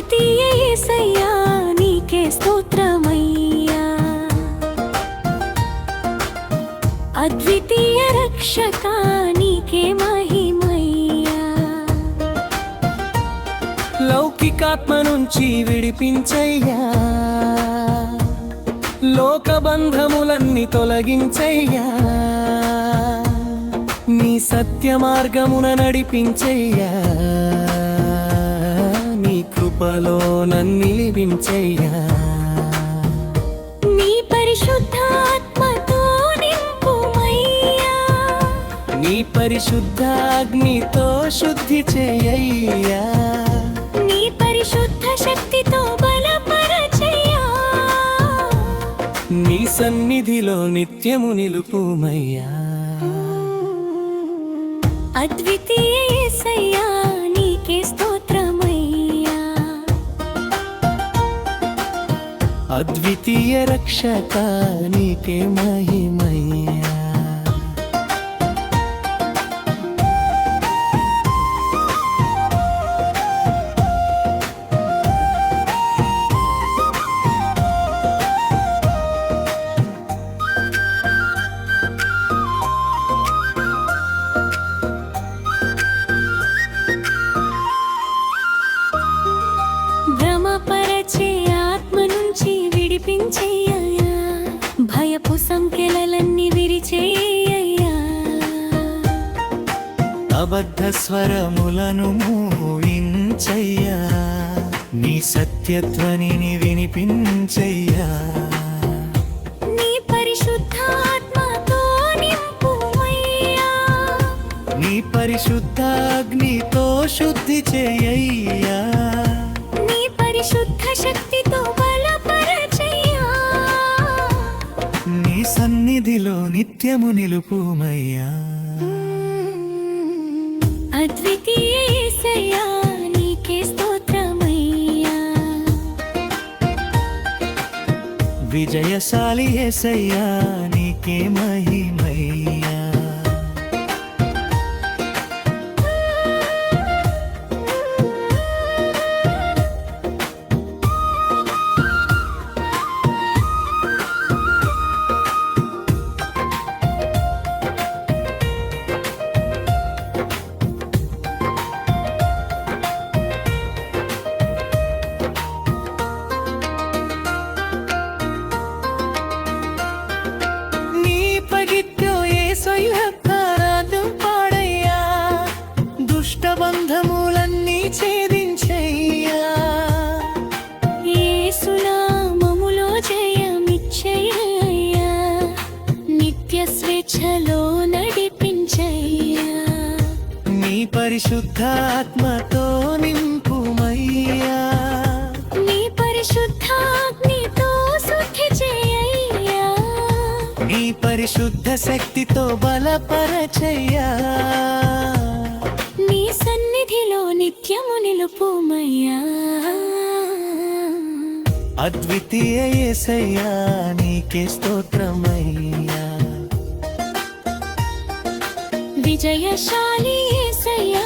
అద్వితీయ యేసయ్యా నీకే స్తోత్రమయ్యా, అద్వితీయ రక్షకా నీకే మహిమయ్యా. లౌకికాత్మ నుంచి విడిపించయ్యా, లోక బంధములన్నీ తొలగించయ్యా, నీ సత్య మార్గమున నడిపించయ్యా, నీ కృపలో నన్నిలిపించయ్యా. నీ పరిశుద్ధాత్మతో నింపుమయ్యా, నీ పరిశుద్ధాగ్నితో శుద్ధి చేయయ్యా, నీ పరిశుద్ధ శక్తితో బలపరచయ్యా. నీ సన్నిధిలో నిత్యము నిలుపుమయ్యా. అద్వితీయ యేసయ్యా నీకే స్తోత్రమయ్యా, అద్వితీయ రక్షక నీకే మహిమయ్యా. భ్రమపరచే ఆత్మ నుంచి విడిపించేయ్యా, భయపు సంకెలలన్నీ విరిచేయ్యా. అబద్ధ స్వరములను మూయించయ్యా, నీ సత్యధ్వనిని వినిపించయ్యా. నీ పరిశుద్ధాత్మతో నింపుమయ్యా, నీ పరిశుద్ధాగ్నితో శుద్ధి చేయయ్యా, నీ పరిశుద్ధ శక్తితో బలపరచయ్యా. నీ సన్నిధిలో నిత్యము నిలుపుమయ్యా. అద్వితీయ యేసయ్యా నీకే స్తోత్రమయ్యా, విజయశాలి యేసయ్యా నీకే మహిమయ్యా. బంధములన్నీ ఛేదించయ్యా, యేసు నామములో జయమిచ్చయ్యా, నిత్య స్వేచ్ఛలో నడిపించయ్యా. నీ పరిశుద్ధాత్మతో నింపుమయ్యా, నీ పరిశుద్ధాగ్నితో శుద్ధి చేయయ్యా, నీ పరిశుద్ధ శక్తితో బలపరచయ్యా. నీ సన్నిధిలో నిత్యము నిలుపుమయ్యా. అద్వితీయ యేసయ్యా నీకే స్తోత్రమయ్యా, విజయశాలి యేసయ్యా